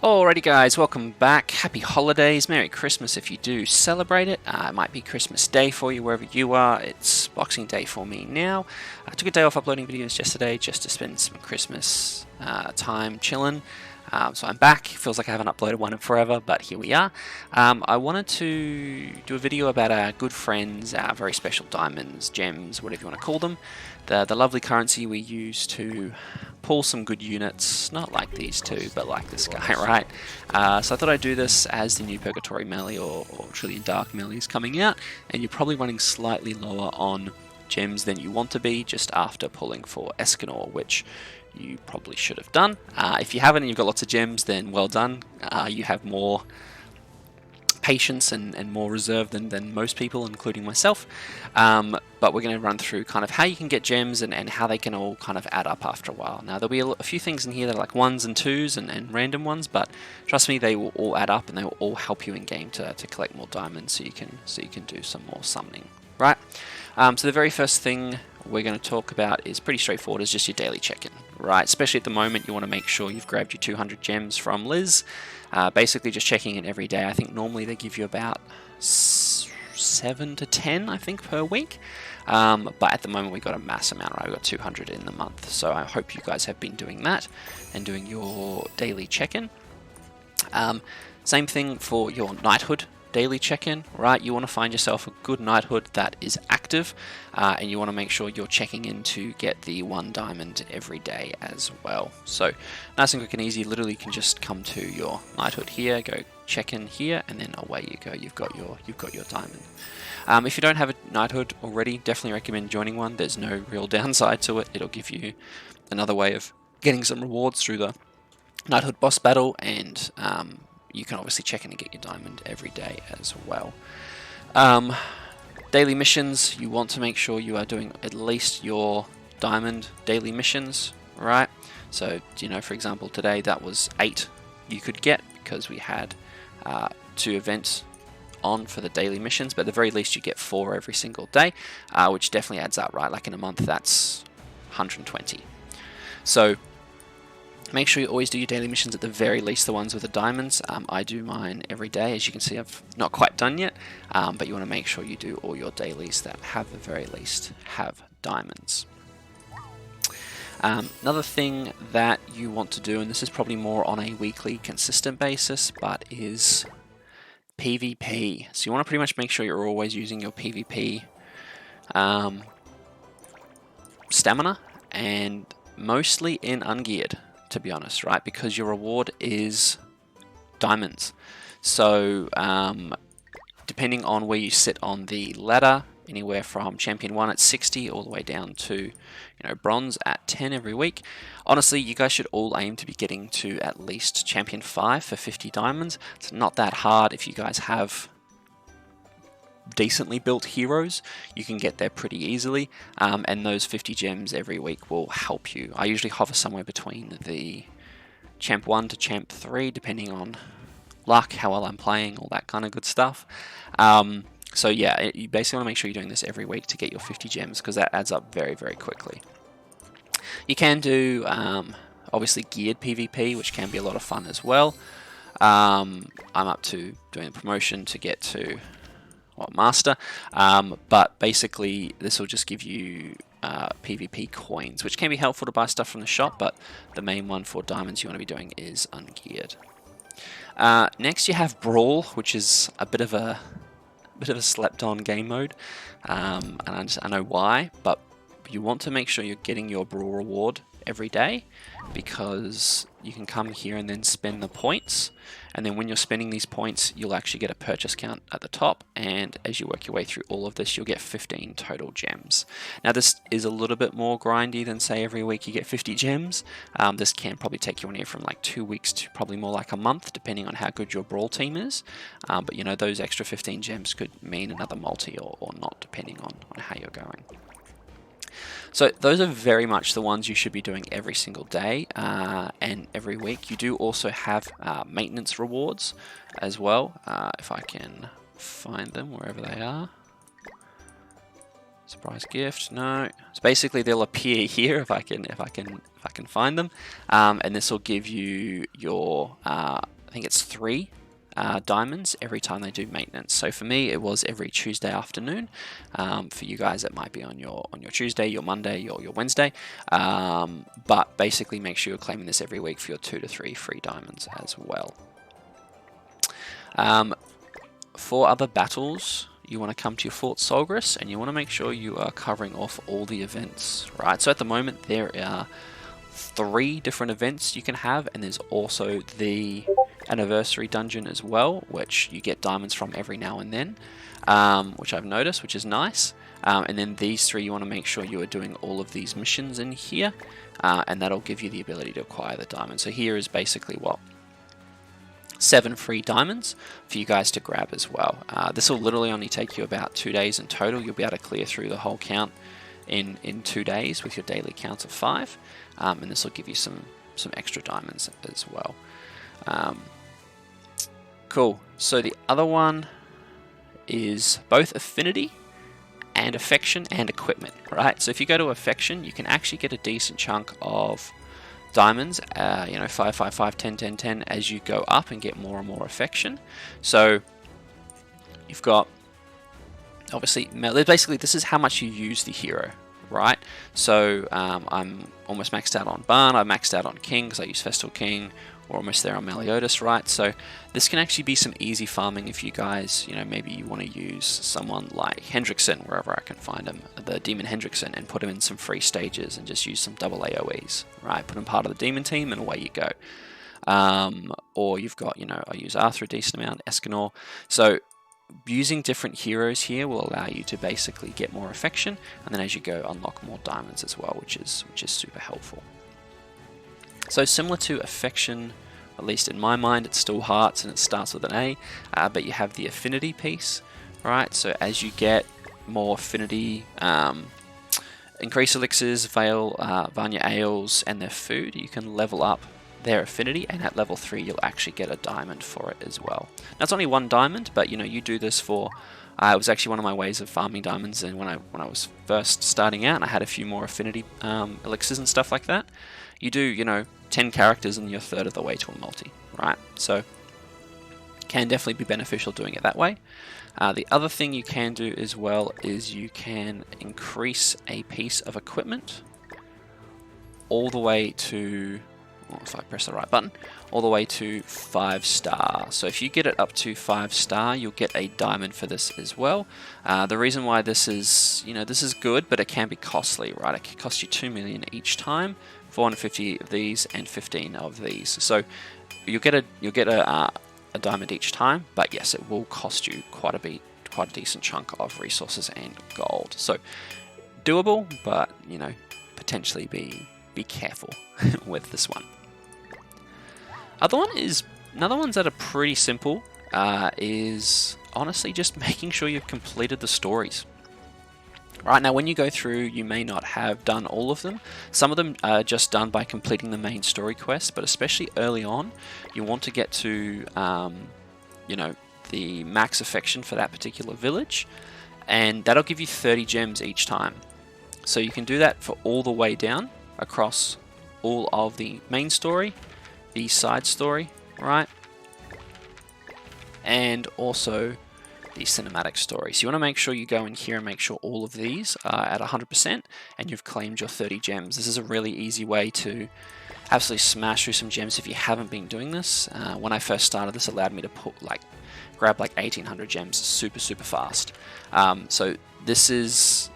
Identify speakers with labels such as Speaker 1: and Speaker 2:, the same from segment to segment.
Speaker 1: Alrighty guys, welcome back. Happy holidays, Merry Christmas if you do celebrate it. It might be Christmas Day for you wherever you are. It's Boxing Day for me now. I took a day off uploading videos yesterday just to spend some Christmas time chilling. So I'm back. Feels like I haven't uploaded one in forever, but here we are. I wanted to do a video about our good friends, our very special diamonds, gems, whatever you want to call them. The lovely currency we use to pull some good units, not like these two, but like this guy, right? So I thought I'd do this as the new Purgatory melee or Trillion Dark melee is coming out, and you're probably running slightly lower on gems than you want to be just after pulling for Escanor, which you probably should have done. If you haven't and you've got lots of gems, then well done. You have more patience and more reserve than most people, including myself. But we're going to run through kind of how you can get gems and how they can all kind of add up after a while. Now there'll be a few things in here that are like 1s and 2s and random ones, but trust me, they will all add up and they will all help you in game to collect more diamonds so you can do some more summoning, right? So the very first thing we're going to talk about is pretty straightforward, is just your daily check-in, right? Especially at the moment, you want to make sure you've grabbed your 200 gems from Liz. Basically just checking in every day. I think normally they give you about 7 to 10, I think, per week. But at the moment we got a mass amount, right? We got 200 in the month. So I hope you guys have been doing that and doing your daily check-in. Same thing for your knighthood daily check-in, right? You want to find yourself a good knighthood that is active, and you want to make sure you're checking in to get the 1 diamond every day as well. So nice and quick and easy. Literally you can just come to your knighthood here, go check in here, and then away you go. You've got your diamond. If you don't have a knighthood already, definitely recommend joining one. There's no real downside to it. It'll give you another way of getting some rewards through the knighthood boss battle, and you can obviously check in and get your diamond every day as well. Daily missions, you want to make sure you are doing at least your diamond daily missions, right? So, you know, for example, today that was 8 you could get because we had 2 events on for the daily missions, but at the very least you get 4 every single day, which definitely adds up, right? Like in a month, that's 120. So make sure you always do your daily missions, at the very least the ones with the diamonds. I do mine every day. As you can see, I've not quite done yet, but you want to make sure you do all your dailies that have the very least have diamonds. Another thing that you want to do, and this is probably more on a weekly consistent basis, but is PvP. So you want to pretty much make sure you're always using your PvP stamina, and mostly in ungeared, to be honest, right? Because your reward is diamonds. So depending on where you sit on the ladder, anywhere from champion 1 at 60 all the way down to, you know, bronze at 10 every week. Honestly, you guys should all aim to be getting to at least champion 5 for 50 diamonds. It's not that hard. If you guys have decently built heroes, you can get there pretty easily, and those 50 gems every week will help you. I usually hover somewhere between the champ 1 to champ 3 depending on luck, how well I'm playing, all that kind of good stuff. So yeah, you basically want to make sure you're doing this every week to get your 50 gems, because that adds up very, very quickly. You can do obviously geared PvP, which can be a lot of fun as well. I'm up to doing a promotion to get to master, but basically this will just give you PvP coins, which can be helpful to buy stuff from the shop, but the main one for diamonds you want to be doing is ungeared. Next you have Brawl, which is a bit of a slept-on game mode, and I know why, but you want to make sure you're getting your Brawl reward every day, because you can come here and then spend the points, and then when you're spending these points you'll actually get a purchase count at the top, and as you work your way through all of this you'll get 15 total gems. Now this is a little bit more grindy than say every week you get 50 gems. This can probably take you anywhere from like 2 weeks to probably more like a month, depending on how good your Brawl team is, but you know, those extra 15 gems could mean another multi or not, depending on how you're going. So those are very much the ones you should be doing every single day and every week. You do also have maintenance rewards as well, if I can find them wherever they are. Surprise gift, no. So basically they'll appear here if I can find them, and this will give you your think it's 3 diamonds every time they do maintenance. So for me, it was every Tuesday afternoon. For you guys, it might be on your Tuesday, your Monday, or your Wednesday. But basically, make sure you're claiming this every week for your 2 to 3 free diamonds as well. For other battles, you want to come to your Fort Solgris, and you want to make sure you are covering off all the events, right? So at the moment, there are 3 different events you can have, and there's also the anniversary dungeon as well, which you get diamonds from every now and then, which I've noticed, which is nice. And then these 3, you want to make sure you are doing all of these missions in here, and that'll give you the ability to acquire the diamonds. So here is basically what? 7 free diamonds for you guys to grab as well. This will literally only take you about 2 days in total. You'll be able to clear through the whole count in 2 days with your daily count of 5, and this will give you some extra diamonds as well. Cool. So the other one is both affinity and affection and equipment, right? So if you go to affection, you can actually get a decent chunk of diamonds, 5, 5, 5, 10, 10, 10 as you go up and get more and more affection. So you've got, obviously, basically this is how much you use the hero, right? So I'm almost maxed out on Barn, I maxed out on King because I use Festal King. We're almost there on Meliodas, right? So this can actually be some easy farming if you guys, maybe you want to use someone like Hendrickson, wherever I can find him, the Demon Hendrickson, and put him in some free stages and just use some double AoEs, right? Put him part of the Demon team and away you go. Or you've got, I use Arthur a decent amount, Escanor. So using different heroes here will allow you to basically get more affection, and then as you go, unlock more diamonds as well, which is super helpful. So similar to affection, at least in my mind, it's still hearts and it starts with an A, but you have the affinity piece, right? So as you get more affinity, increase elixirs, Veil, Vanya Ales, and their food, you can level up their affinity, and at level 3 you'll actually get a diamond for it as well. Now it's only 1 diamond, but you do this for, it was actually one of my ways of farming diamonds, and when I was first starting out and I had a few more affinity elixirs and stuff like that, you do 10 characters and you're 1/3 of the way to a multi, right? So can definitely be beneficial doing it that way. The other thing you can do as well is you can increase a piece of equipment all the way to, if I press the right button, all the way to 5-star. So if you get it up to 5-star, you'll get a diamond for this as well. The reason why this is, this is good, but it can be costly, right? It can cost you 2 million each time, 450 of these and 15 of these. So you'll get a diamond each time, but yes, it will cost you quite a decent chunk of resources and gold. So doable, but potentially be careful with this one. Another ones that are pretty simple is honestly just making sure you've completed the stories. Right, now when you go through, you may not have done all of them. Some of them are just done by completing the main story quest, but especially early on, you want to get to, the max affection for that particular village, and that'll give you 30 gems each time. So you can do that for all the way down across all of the main story, the side story, right? And also the cinematic story. So you want to make sure you go in here and make sure all of these are at 100% and you've claimed your 30 gems. This is a really easy way to absolutely smash through some gems if you haven't been doing this. When I first started, this allowed me to grab 1800 gems super fast. So this is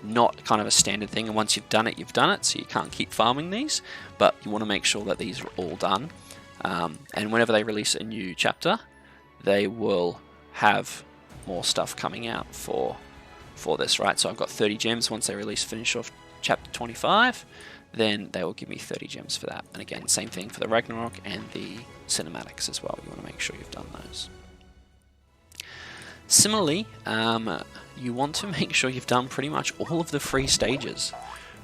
Speaker 1: not kind of a standard thing, and once you've done it, so you can't keep farming these, but you want to make sure that these are all done. And whenever they release a new chapter, they will have more stuff coming out for this, right? So I've got 30 gems. Once they finish off chapter 25, then they will give me 30 gems for that. And again, same thing for the Ragnarok and the cinematics as well. You want to make sure you've done those. Similarly, you want to make sure you've done pretty much all of the free stages,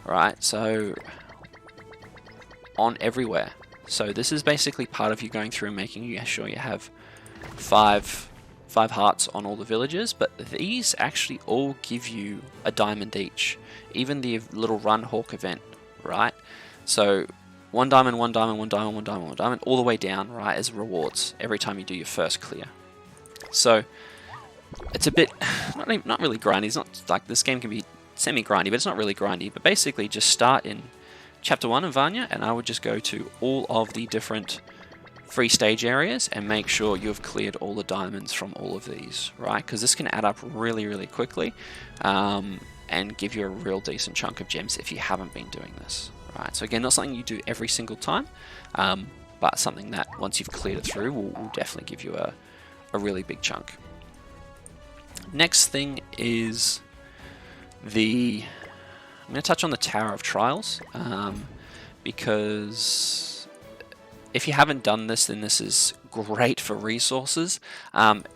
Speaker 1: right? So on everywhere. So this is basically part of you going through and making sure you have five hearts on all the villages, but these actually all give you a diamond each, even the little Run Hawk event, right? So one diamond, one diamond, one diamond, one diamond, one diamond, all the way down, right, as rewards every time you do your first clear. So it's a bit, not really grindy. It's not like this game can be semi-grindy, but it's not really grindy. But basically just start in Chapter 1 of Vanya, and I would just go to all of the different free stage areas and make sure you've cleared all the diamonds from all of these, right? Because this can add up really, really quickly and give you a real decent chunk of gems if you haven't been doing this, right? So again, not something you do every single time, but something that once you've cleared it through will definitely give you a really big chunk. Next thing is I'm going to touch on the Tower of Trials, because if you haven't done this, then this is great for resources.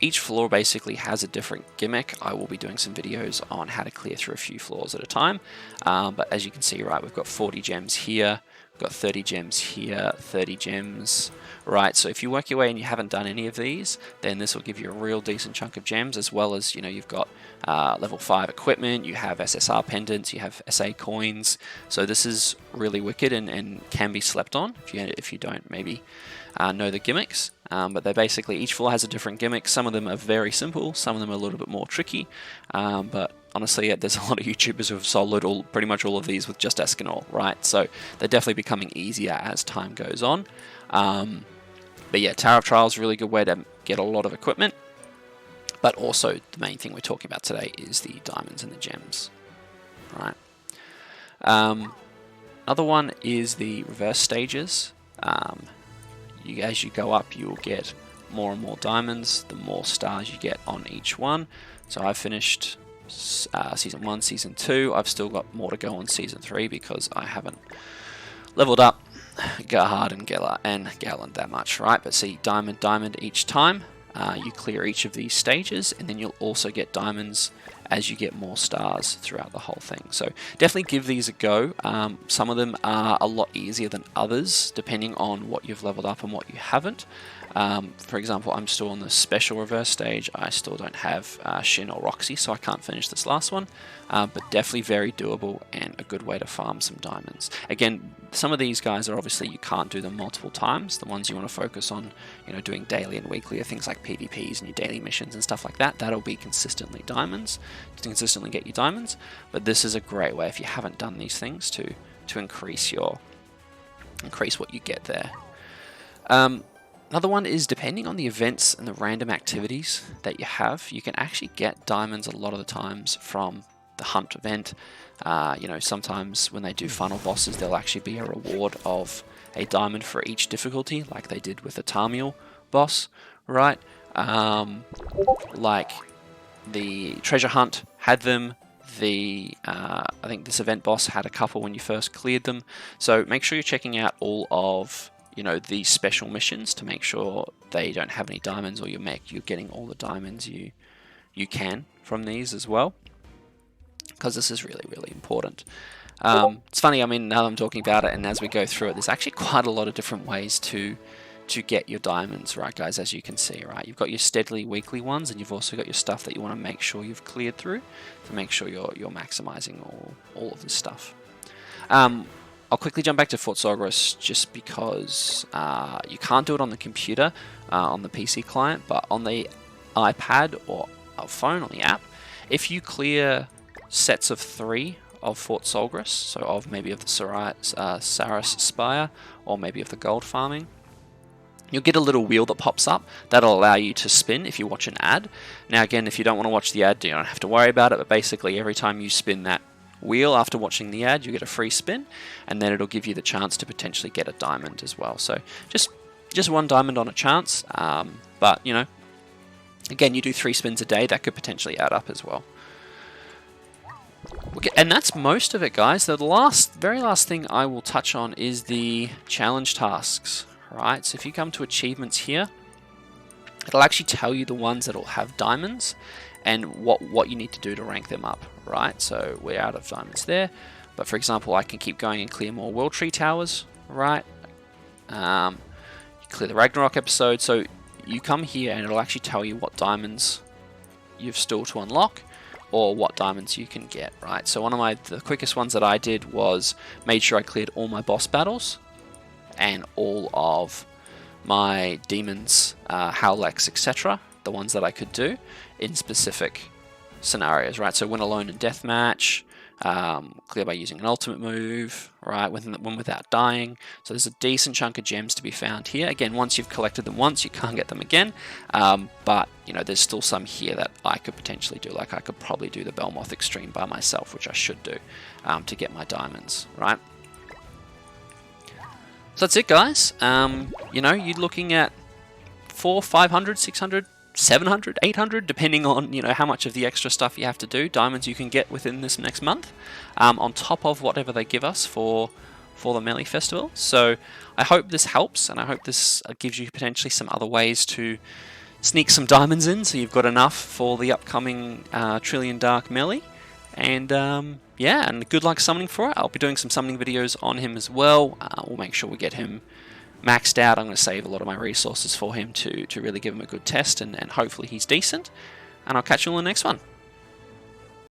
Speaker 1: Each floor basically has a different gimmick. I will be doing some videos on how to clear through a few floors at a time, but as you can see, right, we've got 40 gems here, we've got 30 gems here, 30 gems, right? So if you work your way and you haven't done any of these, then this will give you a real decent chunk of gems, as well as, you know, you've got level 5 equipment, you have SSR pendants, you have SA coins. So this is really wicked and can be slept on if you don't maybe know the gimmicks. But they basically, each floor has a different gimmick. Some of them are very simple, some of them are a little bit more tricky. But honestly, there's a lot of YouTubers who have soloed pretty much all of these with just Escanol, right? So they're definitely becoming easier as time goes on. But yeah, Tower of Trials is a really good way to get a lot of equipment. But also, the main thing we're talking about today is the diamonds and the gems, right? Another one is the reverse stages. As you go up, you will get more and more diamonds, the more stars you get on each one. So I've finished Season 1, Season 2. I've still got more to go on Season 3 because I haven't leveled up Gerhard and Galland that much, right? But see, diamond each time. You clear each of these stages, and then you'll also get diamonds as you get more stars throughout the whole thing. So definitely give these a go. Some of them are a lot easier than others, depending on what you've leveled up and what you haven't. For example, I'm still on the special reverse stage. I still don't have Shin or Roxy, so I can't finish this last one. But definitely very doable and a good way to farm some diamonds. Again, some of these guys are obviously you can't do them multiple times. The ones you want to focus on, you know, doing daily and weekly are things like PvPs and your daily missions and stuff like that. That'll be consistently diamonds, to consistently get you diamonds. But this is a great way if you haven't done these things to increase what you get there. Another one is, depending on the events and the random activities that you have, you can actually get diamonds a lot of the times from the hunt event. You know, sometimes when they do final bosses, there'll actually be a reward of a diamond for each difficulty, like they did with the Tamil boss, right? Like the treasure hunt had them. I think this event boss had a couple when you first cleared them. So make sure you're checking out all of, you know, these special missions to make sure they don't have any diamonds, or you're getting all the diamonds you can from these as well, because this is really, really important. It's funny, I mean, now that I'm talking about it and as we go through it, there's actually quite a lot of different ways to get your diamonds, right, guys? As you can see, right, you've got your steadily weekly ones, and you've also got your stuff that you want to make sure you've cleared through to make sure you're maximizing all of this stuff. I'll quickly jump back to Fort Sogras just because you can't do it on the computer, on the PC client, but on the iPad or a phone, on the app, if you clear sets of 3 of Fort Sogras, so maybe of the Saris Spire, or maybe of the gold farming, you'll get a little wheel that pops up that'll allow you to spin if you watch an ad. Now again, if you don't want to watch the ad, you don't have to worry about it, but basically every time you spin that wheel after watching the ad, you get a free spin, and then it'll give you the chance to potentially get a diamond as well. So just one diamond on a chance, but you know, again, you do 3 spins a day, that could potentially add up as well. Okay, and that's most of it, guys. So the very last thing I will touch on is the challenge tasks. Right, so if you come to achievements here, it'll actually tell you the ones that'll have diamonds and what you need to do to rank them up, right? So we're out of diamonds there, but for example, I can keep going and clear more World Tree Towers, right? Clear the Ragnarok episode, so you come here and it'll actually tell you what diamonds you've still to unlock, or what diamonds you can get, right? So one of the quickest ones that I did was made sure I cleared all my boss battles, and all of my demons, Howlex, etc., the ones that I could do in specific scenarios, right? So win alone in deathmatch, clear by using an ultimate move, right? Win without dying. So there's a decent chunk of gems to be found here. Again, once you've collected them once, you can't get them again. But you know, there's still some here that I could potentially do. Like I could probably do the Belmoth Extreme by myself, which I should do to get my diamonds, right? So that's it, guys. You know, you're looking at 400, 500, 600, 700, 800, depending on, you know, how much of the extra stuff you have to do, diamonds you can get within this next month, on top of whatever they give us for the Melee Festival. So I hope this helps, and I hope this gives you potentially some other ways to sneak some diamonds in, so you've got enough for the upcoming Trillion Dark Melee. And yeah, and good luck summoning for it. I'll be doing some summoning videos on him as well. We'll make sure we get him maxed out. I'm going to save a lot of my resources for him to really give him a good test, and hopefully he's decent. And I'll catch you on the next one.